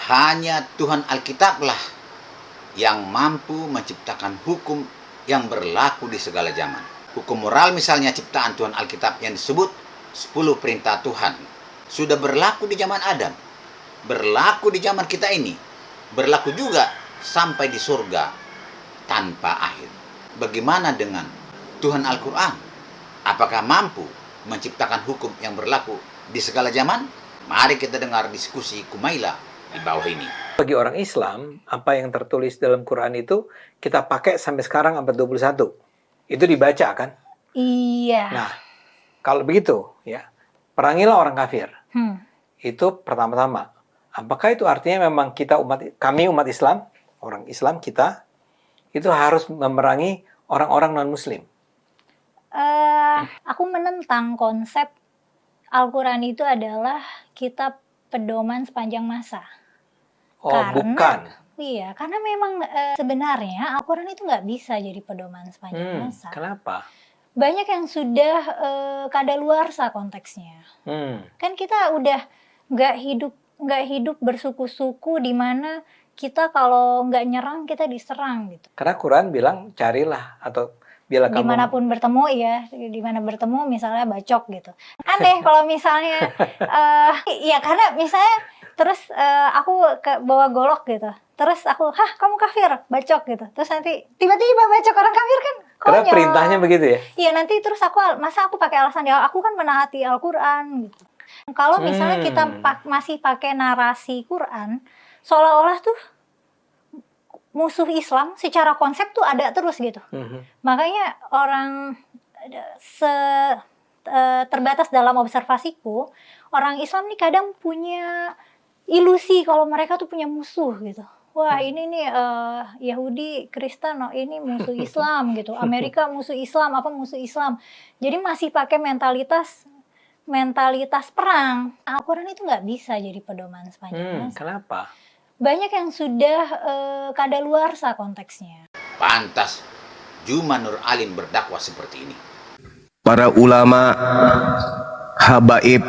Hanya Tuhan Alkitablah yang mampu menciptakan hukum yang berlaku di segala zaman. Hukum moral misalnya ciptaan Tuhan Alkitab yang disebut 10 perintah Tuhan. Sudah berlaku di zaman Adam. Berlaku di zaman kita ini. Berlaku juga sampai di surga tanpa akhir. Bagaimana dengan Tuhan Al-Quran? Apakah mampu menciptakan hukum yang berlaku di segala zaman? Mari kita dengar diskusi Kumaila di bawah ini. Bagi orang Islam, apa yang tertulis dalam Quran itu kita pakai sampai sekarang abad 21. Itu dibaca kan? Iya. Nah, kalau begitu ya, perangilah orang kafir. Itu pertama-tama. Apakah itu artinya memang kami umat Islam, orang Islam kita itu harus memerangi orang-orang non-muslim? Aku menentang konsep Al-Quran itu adalah kitab pedoman sepanjang masa. Bukan. Iya, karena memang sebenarnya Al-Quran itu nggak bisa jadi pedoman sepanjang masa. Kenapa? Banyak yang sudah kadaluarsa konteksnya. Kan kita udah nggak hidup bersuku-suku di mana kita kalau nggak nyerang kita diserang gitu. Karena Quran bilang carilah atau bila kamu dimanapun bertemu ya, dimana bertemu misalnya bacok gitu. Aneh kalau misalnya, ya karena misalnya terus aku bawa golok gitu, terus aku, kamu kafir, bacok gitu, terus nanti tiba-tiba bacok orang kafir kan konyol. Karena perintahnya begitu ya? Iya, nanti terus masa aku pakai alasan ya, aku kan menaati Al-Quran gitu. Kalau misalnya kita masih pakai narasi Quran, seolah-olah tuh musuh Islam secara konsep tuh ada terus gitu. Makanya orang terbatas dalam observasiku, orang Islam nih kadang punya ilusi kalau mereka tuh punya musuh gitu. Wah ini nih Yahudi, Kristen, ini musuh Islam gitu. Amerika musuh Islam, apa musuh Islam. Jadi masih pakai mentalitas perang. Al-Quran itu nggak bisa jadi pedoman sepanjang masa. Kenapa? Banyak yang sudah kadaluarsa konteksnya. Pantas Juma Nur Alim berdakwah seperti ini. Para ulama, habaib,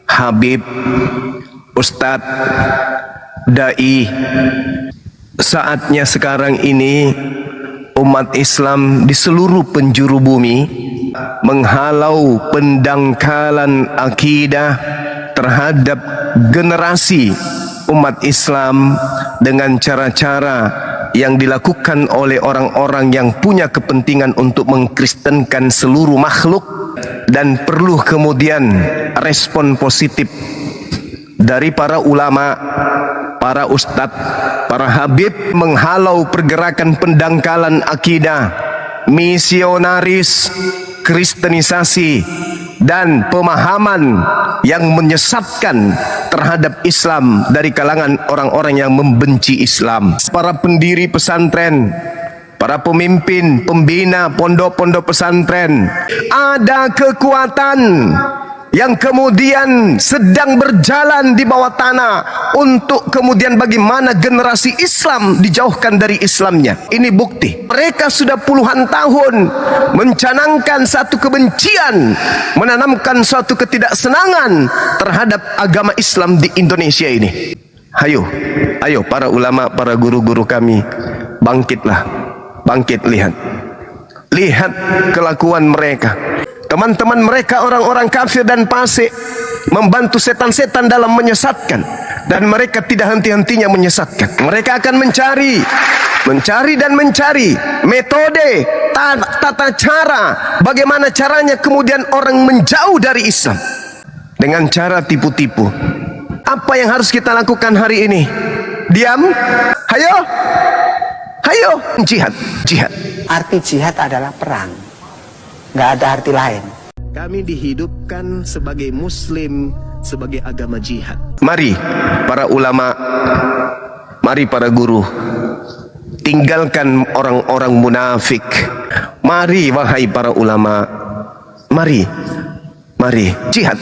habib, ustadz, dai, saatnya sekarang ini umat Islam di seluruh penjuru bumi menghalau pendangkalan akidah terhadap generasi umat Islam dengan cara-cara yang dilakukan oleh orang-orang yang punya kepentingan untuk mengkristenkan seluruh makhluk, dan perlu kemudian respon positif dari para ulama, para ustadz, para habib menghalau pergerakan pendangkalan akidah, misionaris, kristenisasi, dan pemahaman yang menyesatkan terhadap Islam dari kalangan orang-orang yang membenci Islam. Para pendiri pesantren, para pemimpin, pembina pondok-pondok pesantren, ada kekuatan yang kemudian sedang berjalan di bawah tanah untuk kemudian bagaimana generasi Islam dijauhkan dari Islamnya. Ini bukti. Mereka sudah puluhan tahun mencanangkan satu kebencian, menanamkan suatu ketidaksenangan terhadap agama Islam di Indonesia ini. Ayo para ulama, para guru-guru kami, bangkitlah. Bangkit, lihat kelakuan mereka. Teman-teman mereka orang-orang kafir dan fasik membantu setan-setan dalam menyesatkan, dan mereka tidak henti-hentinya menyesatkan. Mereka akan mencari metode, tata cara, bagaimana caranya kemudian orang menjauh dari Islam dengan cara tipu-tipu. Apa yang harus kita lakukan hari ini? Diam? Hayo, jihad. Arti jihad adalah perang. Nggak ada arti lain. Kami dihidupkan sebagai muslim, sebagai agama jihad. Mari para ulama, mari para guru, tinggalkan orang-orang munafik. Mari wahai para ulama, mari jihad.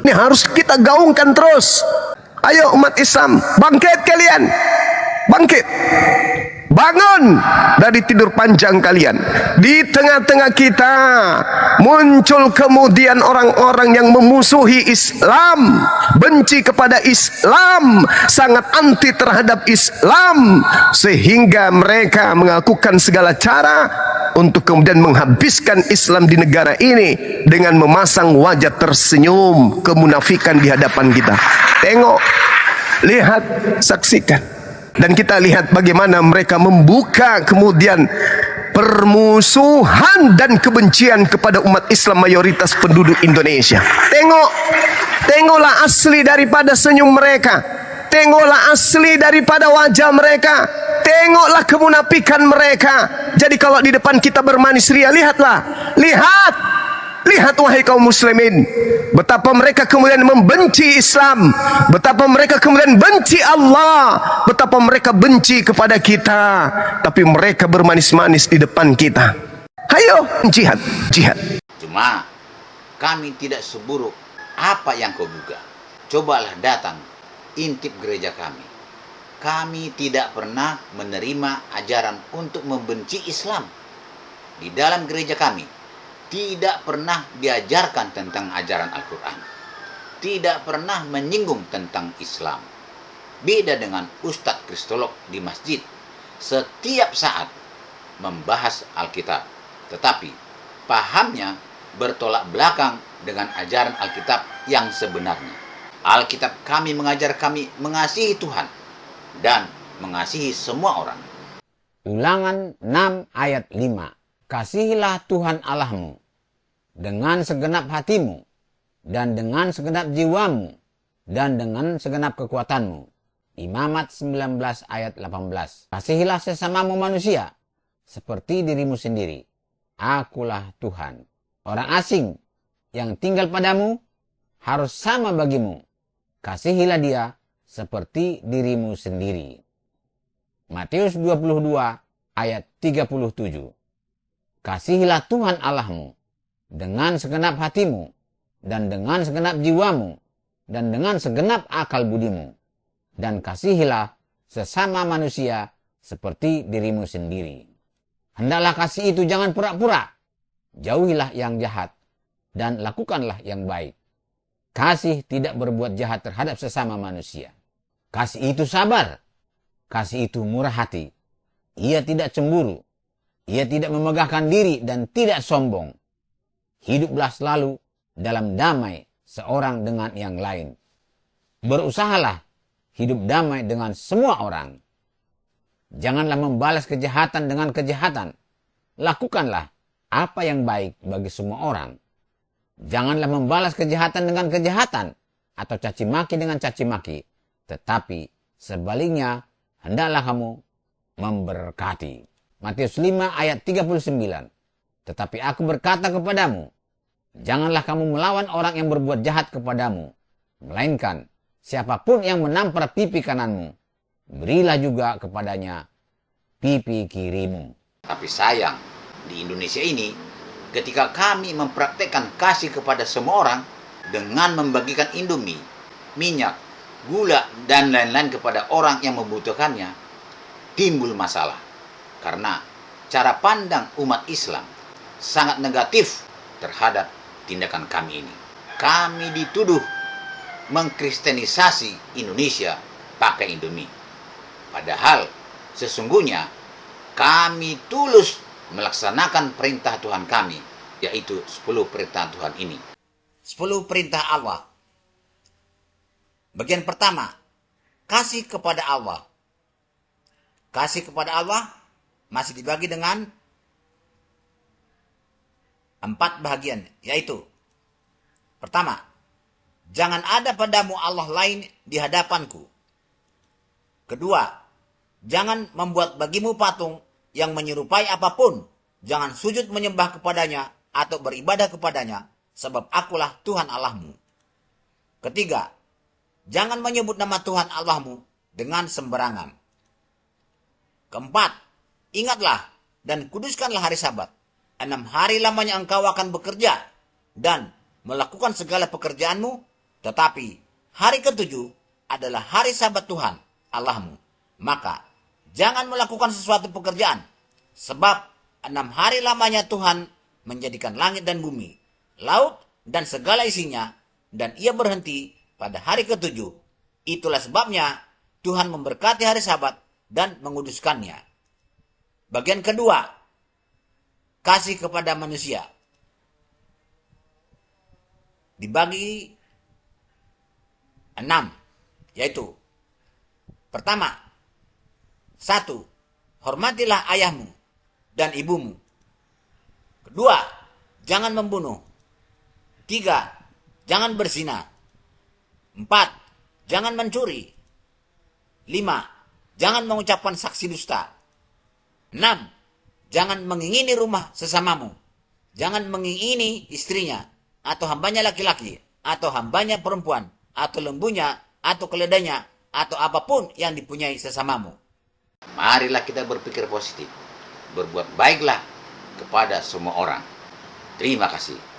Ini harus kita gaungkan terus. Ayo umat Islam, bangkit kalian, Bangun dari tidur panjang kalian. Di tengah-tengah kita muncul kemudian orang-orang yang memusuhi Islam, benci kepada Islam, sangat anti terhadap Islam, sehingga mereka melakukan segala cara untuk kemudian menghabiskan Islam di negara ini dengan memasang wajah tersenyum kemunafikan di hadapan kita. Tengok, lihat, saksikan. Dan kita lihat bagaimana mereka membuka kemudian permusuhan dan kebencian kepada umat Islam mayoritas penduduk Indonesia. Tengoklah asli daripada senyum mereka. Tengoklah asli daripada wajah mereka. Tengoklah kemunafikan mereka. Jadi kalau di depan kita bermanis ria, lihatlah. Lihat wahai kaum muslimin, betapa mereka kemudian membenci Islam, betapa mereka kemudian benci Allah, betapa mereka benci kepada kita, tapi mereka bermanis-manis di depan kita. Ayo, jihad. Cuma kami tidak seburuk apa yang kau duga. Cobalah datang, intip gereja kami. Kami tidak pernah menerima ajaran untuk membenci Islam. Di dalam gereja kami tidak pernah diajarkan tentang ajaran Al-Quran. Tidak pernah menyinggung tentang Islam. Beda dengan Ustadz Kristolog di masjid. Setiap saat membahas Alkitab. Tetapi pahamnya bertolak belakang dengan ajaran Alkitab yang sebenarnya. Alkitab kami mengajar kami mengasihi Tuhan dan mengasihi semua orang. Ulangan 6 ayat 5. Kasihilah Tuhan Allahmu dengan segenap hatimu, dan dengan segenap jiwamu, dan dengan segenap kekuatanmu. Imamat 19 ayat 18. Kasihilah sesamamu manusia, seperti dirimu sendiri. Akulah Tuhan. Orang asing yang tinggal padamu harus sama bagimu. Kasihilah dia seperti dirimu sendiri. Matius 22 ayat 37. Kasihilah Tuhan Allahmu dengan segenap hatimu, dan dengan segenap jiwamu, dan dengan segenap akal budimu. Dan kasihilah sesama manusia seperti dirimu sendiri. Hendaklah kasih itu jangan pura-pura. Jauhilah yang jahat, dan lakukanlah yang baik. Kasih tidak berbuat jahat terhadap sesama manusia. Kasih itu sabar. Kasih itu murah hati. Ia tidak cemburu. Ia tidak memegahkan diri dan tidak sombong. Hiduplah selalu dalam damai seorang dengan yang lain. Berusahalah hidup damai dengan semua orang. Janganlah membalas kejahatan dengan kejahatan. Lakukanlah apa yang baik bagi semua orang. Janganlah membalas kejahatan dengan kejahatan atau caci maki dengan caci maki. Tetapi sebaliknya, hendaklah kamu memberkati. Matius 5 ayat 39. Tetapi aku berkata kepadamu, janganlah kamu melawan orang yang berbuat jahat kepadamu, melainkan siapapun yang menampar pipi kananmu, berilah juga kepadanya pipi kirimu. Tapi sayang, di Indonesia ini, ketika kami mempraktekkan kasih kepada semua orang dengan membagikan Indomie, minyak, gula, dan lain-lain kepada orang yang membutuhkannya, timbul masalah. Karena cara pandang umat Islam sangat negatif terhadap tindakan kami ini. Kami dituduh mengkristenisasi Indonesia pakai Indomie. Padahal sesungguhnya kami tulus melaksanakan perintah Tuhan kami, yaitu 10 perintah Tuhan ini. 10 perintah Allah. Bagian pertama, kasih kepada Allah. Kasih kepada Allah masih dibagi dengan 4 bahagian, yaitu pertama, jangan ada padamu Allah lain di hadapanku. Kedua, jangan membuat bagimu patung yang menyerupai apapun. Jangan sujud menyembah kepadanya atau beribadah kepadanya, sebab akulah Tuhan Allahmu. Ketiga, jangan menyebut nama Tuhan Allahmu dengan sembarangan. Keempat, ingatlah dan kuduskanlah hari Sabat. 6 hari lamanya engkau akan bekerja dan melakukan segala pekerjaanmu, tetapi hari ke-7 adalah hari Sabat Tuhan Allahmu. Maka jangan melakukan sesuatu pekerjaan, sebab 6 hari lamanya Tuhan menjadikan langit dan bumi, laut dan segala isinya, dan ia berhenti pada hari ke-7. Itulah sebabnya Tuhan memberkati hari Sabat dan menguduskannya. Bagian kedua, kasih kepada manusia. Dibagi 6, yaitu pertama, 1. Hormatilah ayahmu dan ibumu. Kedua, jangan membunuh. 3. Jangan berzina. 4. Jangan mencuri. 5. Jangan mengucapkan saksi dusta. 6. Jangan mengingini rumah sesamamu. Jangan mengingini istrinya, atau hambanya laki-laki, atau hambanya perempuan, atau lembunya, atau keledainya, atau apapun yang dipunyai sesamamu. Marilah kita berpikir positif. Berbuat baiklah kepada semua orang. Terima kasih.